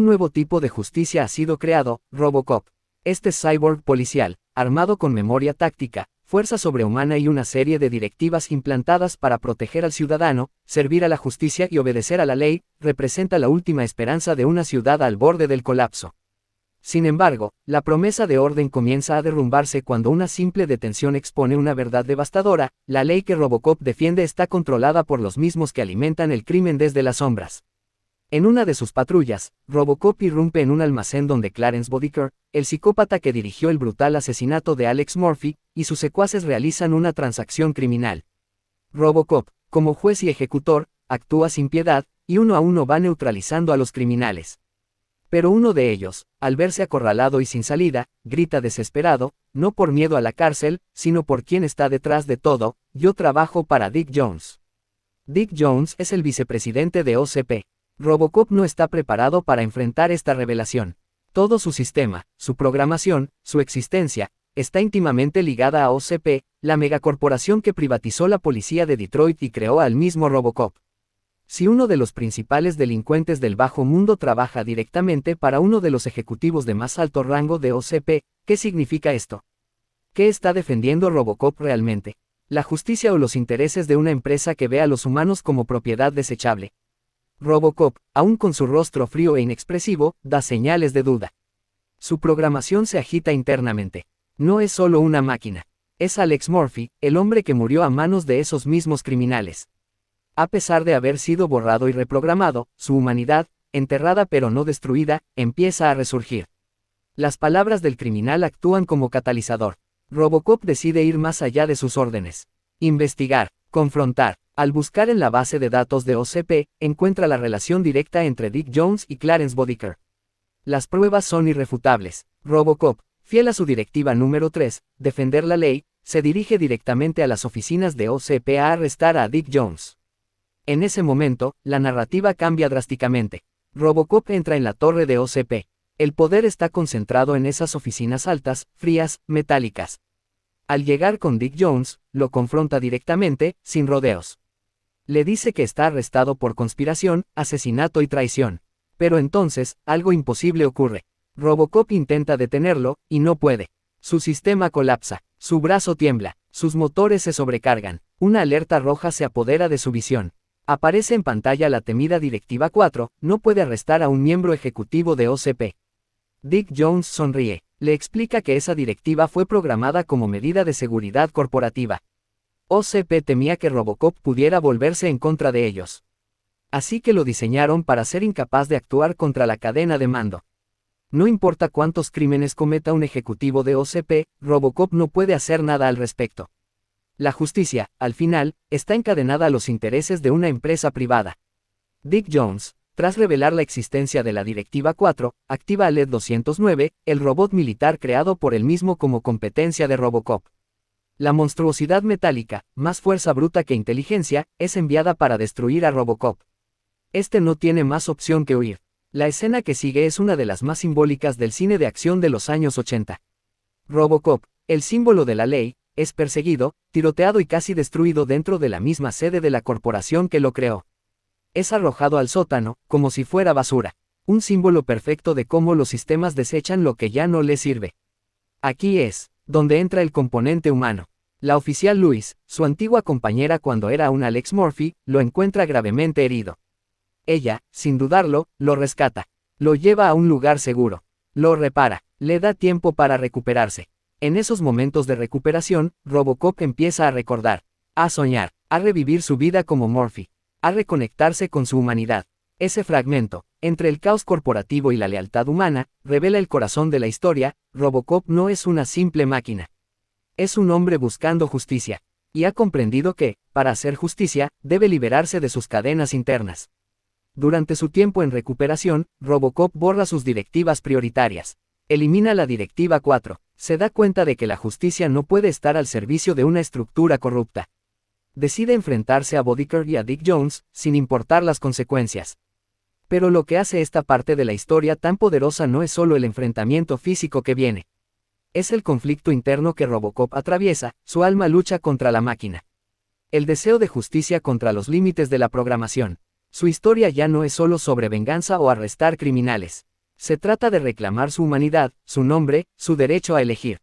Un nuevo tipo de justicia ha sido creado, Robocop. Este cyborg policial, armado con memoria táctica, fuerza sobrehumana y una serie de directivas implantadas para proteger al ciudadano, servir a la justicia y obedecer a la ley, representa la última esperanza de una ciudad al borde del colapso. Sin embargo, la promesa de orden comienza a derrumbarse cuando una simple detención expone una verdad devastadora: la ley que Robocop defiende está controlada por los mismos que alimentan el crimen desde las sombras. En una de sus patrullas, Robocop irrumpe en un almacén donde Clarence Bodiker, el psicópata que dirigió el brutal asesinato de Alex Murphy, y sus secuaces realizan una transacción criminal. Robocop, como juez y ejecutor, actúa sin piedad, y uno a uno va neutralizando a los criminales. Pero uno de ellos, al verse acorralado y sin salida, grita desesperado, no por miedo a la cárcel, sino por quien está detrás de todo: yo trabajo para Dick Jones. Dick Jones es el vicepresidente de OCP. Robocop no está preparado para enfrentar esta revelación. Todo su sistema, su programación, su existencia, está íntimamente ligada a OCP, la megacorporación que privatizó la policía de Detroit y creó al mismo Robocop. Si uno de los principales delincuentes del bajo mundo trabaja directamente para uno de los ejecutivos de más alto rango de OCP, ¿qué significa esto? ¿Qué está defendiendo Robocop realmente? ¿La justicia o los intereses de una empresa que ve a los humanos como propiedad desechable? Robocop, aún con su rostro frío e inexpresivo, da señales de duda. Su programación se agita internamente. No es solo una máquina. Es Alex Murphy, el hombre que murió a manos de esos mismos criminales. A pesar de haber sido borrado y reprogramado, su humanidad, enterrada pero no destruida, empieza a resurgir. Las palabras del criminal actúan como catalizador. Robocop decide ir más allá de sus órdenes. Investigar, confrontar. Al buscar en la base de datos de OCP, encuentra la relación directa entre Dick Jones y Clarence Bodiker. Las pruebas son irrefutables. Robocop, fiel a su directiva número 3, defender la ley, se dirige directamente a las oficinas de OCP a arrestar a Dick Jones. En ese momento, la narrativa cambia drásticamente. Robocop entra en la torre de OCP. El poder está concentrado en esas oficinas altas, frías, metálicas. Al llegar con Dick Jones, lo confronta directamente, sin rodeos. Le dice que está arrestado por conspiración, asesinato y traición. Pero entonces, algo imposible ocurre. Robocop intenta detenerlo, y no puede. Su sistema colapsa, su brazo tiembla, sus motores se sobrecargan, una alerta roja se apodera de su visión. Aparece en pantalla la temida Directiva 4, no puede arrestar a un miembro ejecutivo de OCP. Dick Jones sonríe, le explica que esa directiva fue programada como medida de seguridad corporativa. OCP temía que Robocop pudiera volverse en contra de ellos. Así que lo diseñaron para ser incapaz de actuar contra la cadena de mando. No importa cuántos crímenes cometa un ejecutivo de OCP, Robocop no puede hacer nada al respecto. La justicia, al final, está encadenada a los intereses de una empresa privada. Dick Jones, tras revelar la existencia de la Directiva 4, activa a LED-209, el robot militar creado por él mismo como competencia de Robocop. La monstruosidad metálica, más fuerza bruta que inteligencia, es enviada para destruir a Robocop. Este no tiene más opción que huir. La escena que sigue es una de las más simbólicas del cine de acción de los años 80. Robocop, el símbolo de la ley, es perseguido, tiroteado y casi destruido dentro de la misma sede de la corporación que lo creó. Es arrojado al sótano, como si fuera basura. Un símbolo perfecto de cómo los sistemas desechan lo que ya no les sirve. Aquí es donde entra el componente humano. La oficial Louise, su antigua compañera cuando era un Alex Murphy, lo encuentra gravemente herido. Ella, sin dudarlo, lo rescata. Lo lleva a un lugar seguro. Lo repara. Le da tiempo para recuperarse. En esos momentos de recuperación, Robocop empieza a recordar, a soñar, a revivir su vida como Murphy, a reconectarse con su humanidad. Ese fragmento, entre el caos corporativo y la lealtad humana, revela el corazón de la historia. Robocop no es una simple máquina. Es un hombre buscando justicia. Y ha comprendido que, para hacer justicia, debe liberarse de sus cadenas internas. Durante su tiempo en recuperación, Robocop borra sus directivas prioritarias. Elimina la Directiva 4. Se da cuenta de que la justicia no puede estar al servicio de una estructura corrupta. Decide enfrentarse a Bodiker y a Dick Jones, sin importar las consecuencias. Pero lo que hace esta parte de la historia tan poderosa no es solo el enfrentamiento físico que viene. Es el conflicto interno que Robocop atraviesa, su alma lucha contra la máquina. El deseo de justicia contra los límites de la programación. Su historia ya no es solo sobre venganza o arrestar criminales. Se trata de reclamar su humanidad, su nombre, su derecho a elegir.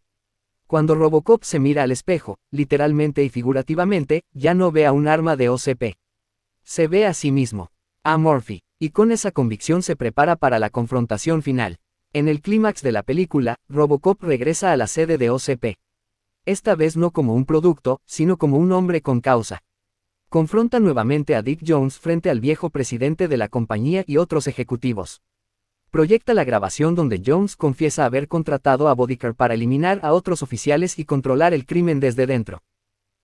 Cuando Robocop se mira al espejo, literalmente y figurativamente, ya no ve a un arma de OCP. Se ve a sí mismo, a Murphy, y con esa convicción se prepara para la confrontación final. En el clímax de la película, Robocop regresa a la sede de OCP. Esta vez no como un producto, sino como un hombre con causa. Confronta nuevamente a Dick Jones frente al viejo presidente de la compañía y otros ejecutivos. Proyecta la grabación donde Jones confiesa haber contratado a Bodyguard para eliminar a otros oficiales y controlar el crimen desde dentro.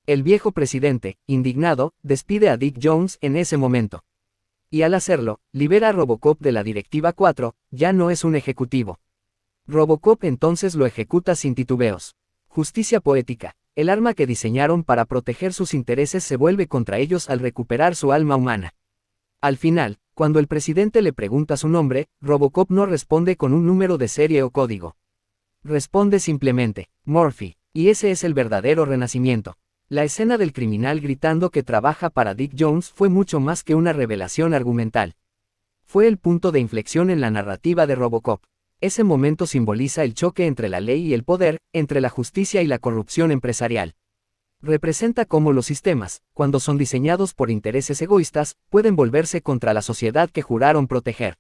El viejo presidente, indignado, despide a Dick Jones en ese momento. Y al hacerlo, libera a Robocop de la Directiva 4, ya no es un ejecutivo. Robocop entonces lo ejecuta sin titubeos. Justicia poética. El arma que diseñaron para proteger sus intereses se vuelve contra ellos al recuperar su alma humana. Al final, cuando el presidente le pregunta su nombre, Robocop no responde con un número de serie o código. Responde simplemente, Murphy, y ese es el verdadero renacimiento. La escena del criminal gritando que trabaja para Dick Jones fue mucho más que una revelación argumental. Fue el punto de inflexión en la narrativa de Robocop. Ese momento simboliza el choque entre la ley y el poder, entre la justicia y la corrupción empresarial. Representa cómo los sistemas, cuando son diseñados por intereses egoístas, pueden volverse contra la sociedad que juraron proteger.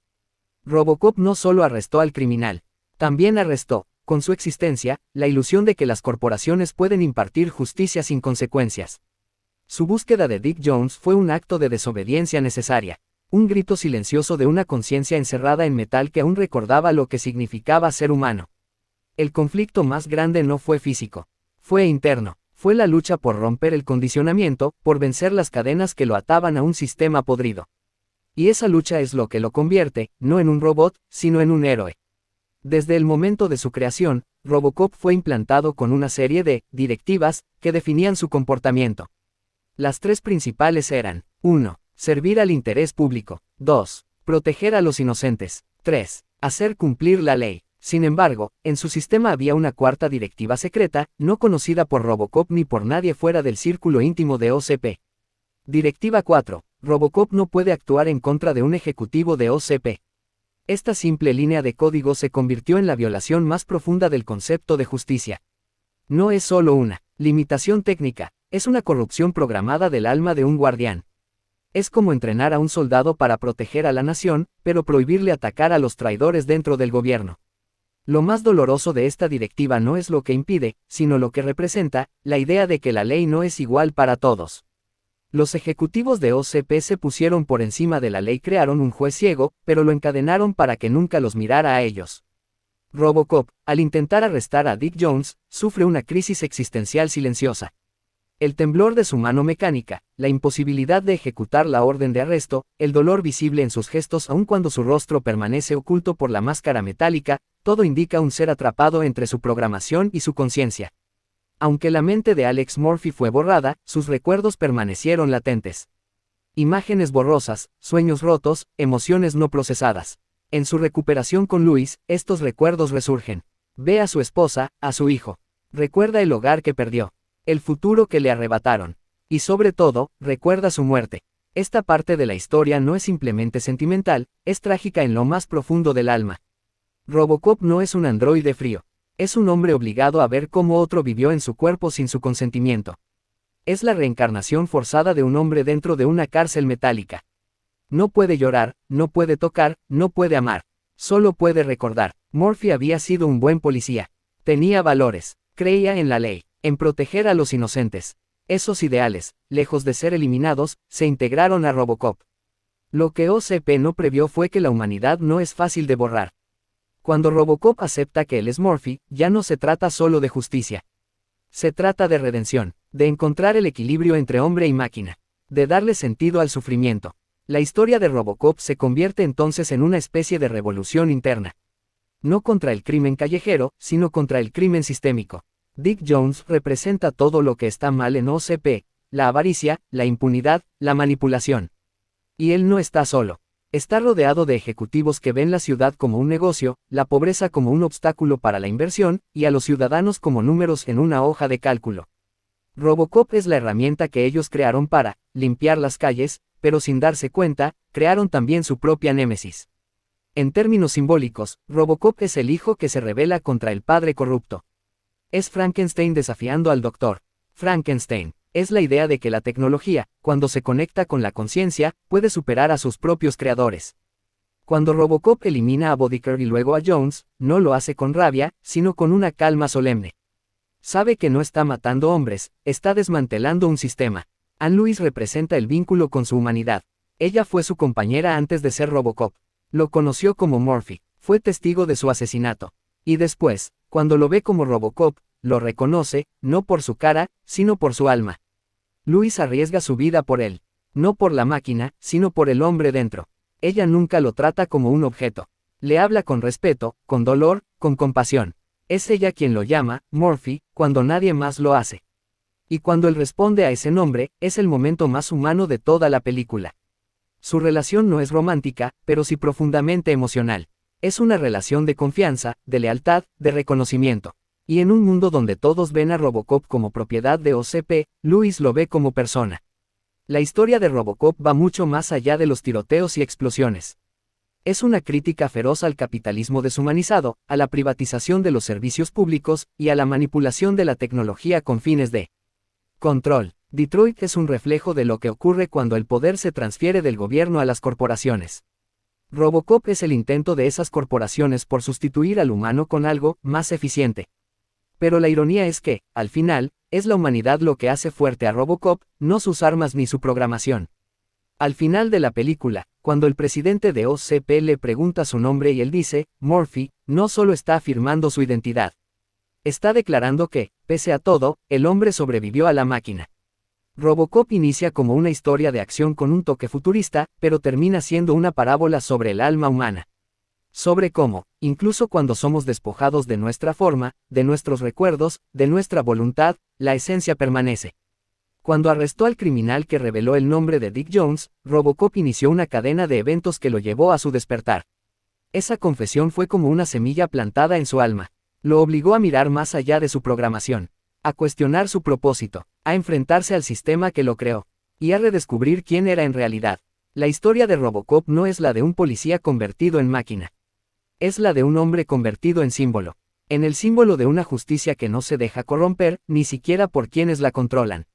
Robocop no solo arrestó al criminal, también arrestó, con su existencia, la ilusión de que las corporaciones pueden impartir justicia sin consecuencias. Su búsqueda de Dick Jones fue un acto de desobediencia necesaria, un grito silencioso de una conciencia encerrada en metal que aún recordaba lo que significaba ser humano. El conflicto más grande no fue físico, fue interno. Fue la lucha por romper el condicionamiento, por vencer las cadenas que lo ataban a un sistema podrido. Y esa lucha es lo que lo convierte, no en un robot, sino en un héroe. Desde el momento de su creación, Robocop fue implantado con una serie de directivas que definían su comportamiento. Las tres principales eran: 1. Servir al interés público. 2. Proteger a los inocentes. 3. Hacer cumplir la ley. Sin embargo, en su sistema había una cuarta directiva secreta, no conocida por Robocop ni por nadie fuera del círculo íntimo de OCP. Directiva 4. Robocop no puede actuar en contra de un ejecutivo de OCP. Esta simple línea de código se convirtió en la violación más profunda del concepto de justicia. No es solo una limitación técnica, es una corrupción programada del alma de un guardián. Es como entrenar a un soldado para proteger a la nación, pero prohibirle atacar a los traidores dentro del gobierno. Lo más doloroso de esta directiva no es lo que impide, sino lo que representa, la idea de que la ley no es igual para todos. Los ejecutivos de OCP se pusieron por encima de la ley, crearon un juez ciego, pero lo encadenaron para que nunca los mirara a ellos. Robocop, al intentar arrestar a Dick Jones, sufre una crisis existencial silenciosa. El temblor de su mano mecánica, la imposibilidad de ejecutar la orden de arresto, el dolor visible en sus gestos aun cuando su rostro permanece oculto por la máscara metálica, todo indica un ser atrapado entre su programación y su conciencia. Aunque la mente de Alex Murphy fue borrada, sus recuerdos permanecieron latentes. Imágenes borrosas, sueños rotos, emociones no procesadas. En su recuperación con Luis, estos recuerdos resurgen. Ve a su esposa, a su hijo. Recuerda el hogar que perdió. El futuro que le arrebataron. Y sobre todo, recuerda su muerte. Esta parte de la historia no es simplemente sentimental, es trágica en lo más profundo del alma. Robocop no es un androide frío. Es un hombre obligado a ver cómo otro vivió en su cuerpo sin su consentimiento. Es la reencarnación forzada de un hombre dentro de una cárcel metálica. No puede llorar, no puede tocar, no puede amar. Solo puede recordar. Murphy había sido un buen policía. Tenía valores. Creía en la ley. En proteger a los inocentes. Esos ideales, lejos de ser eliminados, se integraron a Robocop. Lo que OCP no previó fue que la humanidad no es fácil de borrar. Cuando Robocop acepta que él es Murphy, ya no se trata solo de justicia. Se trata de redención, de encontrar el equilibrio entre hombre y máquina, de darle sentido al sufrimiento. La historia de Robocop se convierte entonces en una especie de revolución interna. No contra el crimen callejero, sino contra el crimen sistémico. Dick Jones representa todo lo que está mal en OCP, la avaricia, la impunidad, la manipulación. Y él no está solo. Está rodeado de ejecutivos que ven la ciudad como un negocio, la pobreza como un obstáculo para la inversión, y a los ciudadanos como números en una hoja de cálculo. Robocop es la herramienta que ellos crearon para limpiar las calles, pero sin darse cuenta, crearon también su propia némesis. En términos simbólicos, Robocop es el hijo que se rebela contra el padre corrupto. Es Frankenstein desafiando al Dr. Frankenstein. Es la idea de que la tecnología, cuando se conecta con la conciencia, puede superar a sus propios creadores. Cuando Robocop elimina a Boddicker y luego a Jones, no lo hace con rabia, sino con una calma solemne. Sabe que no está matando hombres, está desmantelando un sistema. Anne Louise representa el vínculo con su humanidad. Ella fue su compañera antes de ser Robocop. Lo conoció como Murphy, fue testigo de su asesinato. Y después, cuando lo ve como Robocop, lo reconoce, no por su cara, sino por su alma. Louise arriesga su vida por él. No por la máquina, sino por el hombre dentro. Ella nunca lo trata como un objeto. Le habla con respeto, con dolor, con compasión. Es ella quien lo llama Murphy, cuando nadie más lo hace. Y cuando él responde a ese nombre, es el momento más humano de toda la película. Su relación no es romántica, pero sí profundamente emocional. Es una relación de confianza, de lealtad, de reconocimiento. Y en un mundo donde todos ven a Robocop como propiedad de OCP, Louise lo ve como persona. La historia de Robocop va mucho más allá de los tiroteos y explosiones. Es una crítica feroz al capitalismo deshumanizado, a la privatización de los servicios públicos, y a la manipulación de la tecnología con fines de control. Detroit es un reflejo de lo que ocurre cuando el poder se transfiere del gobierno a las corporaciones. Robocop es el intento de esas corporaciones por sustituir al humano con algo más eficiente. Pero la ironía es que, al final, es la humanidad lo que hace fuerte a Robocop, no sus armas ni su programación. Al final de la película, cuando el presidente de OCP le pregunta su nombre y él dice, Murphy, no solo está afirmando su identidad. Está declarando que, pese a todo, el hombre sobrevivió a la máquina. Robocop inicia como una historia de acción con un toque futurista, pero termina siendo una parábola sobre el alma humana. Sobre cómo, incluso cuando somos despojados de nuestra forma, de nuestros recuerdos, de nuestra voluntad, la esencia permanece. Cuando arrestó al criminal que reveló el nombre de Dick Jones, Robocop inició una cadena de eventos que lo llevó a su despertar. Esa confesión fue como una semilla plantada en su alma. Lo obligó a mirar más allá de su programación, a cuestionar su propósito, a enfrentarse al sistema que lo creó, y a redescubrir quién era en realidad. La historia de Robocop no es la de un policía convertido en máquina. Es la de un hombre convertido en símbolo. En el símbolo de una justicia que no se deja corromper, ni siquiera por quienes la controlan.